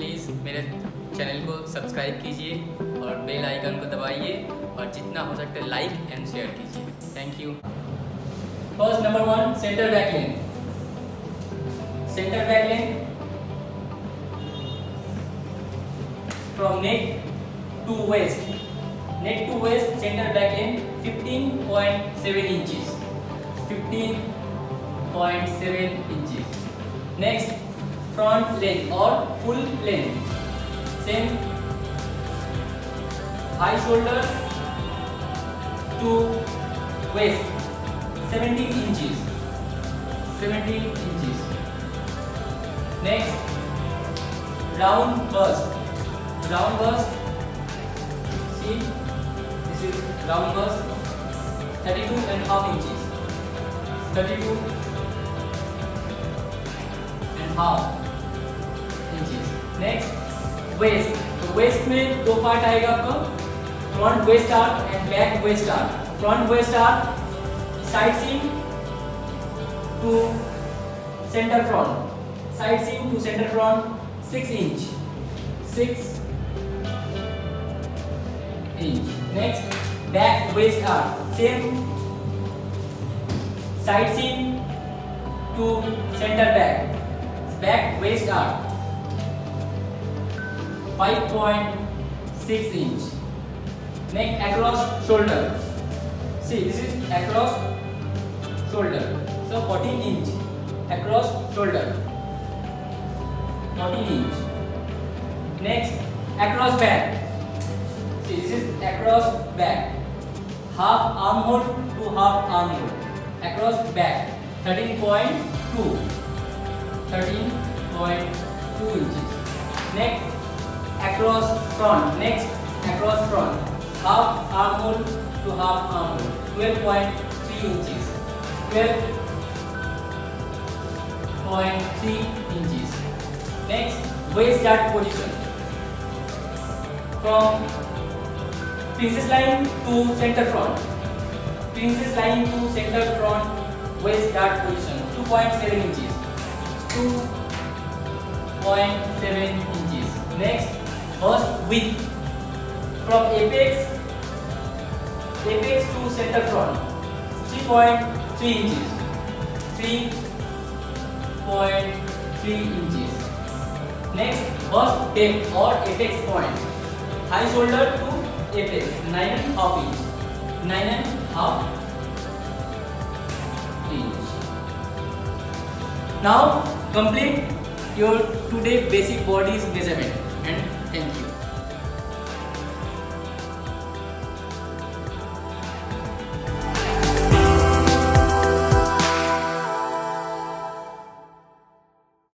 Please मेरे channel को subscribe कीजिए और बेल आइकन को दबाइए और जितना हो सकता है लाइक एंड शेयर कीजिए। Thank you. First number 1, centre back lane. Centre back lane from neck to waist. Neck to waist center back length 15.7 inches. 15.7 inches. Next, front length or full length. Same. High shoulder to waist 17 inches. 17 inches. Next, round bust. Round bust, see, this is round bust, 32.5 inches, 32.5 inches. Next, waist. तो waist में दो part आएगा आपका, front waist arc and back waist arc. Front waist arc, side seam to center front, side seam to center front 6 inch, 6 inch. Next, back waist arc, same, side seam to center back waist arc 5.6 inch. Next, across shoulder, see, this is across shoulder, so 14 inch across shoulder, 14 inch. Next, across back, see, this is across back, half armhole to half armhole, across back 13.2 inches. Next, across front, half armhole to half armhole 12.3 inches, 12.3 inches. Next, waist guard position from princess line to center front, princess line to center front waist guard position 2.7 inches, 2.7 inches. Next, bust width from apex to center front 3.3 inches, 3.3 inches. Next, bust depth or apex point, high shoulder to apex 9.5 inch, 9.5 inch. Now complete your today basic bodice measurement and thank you.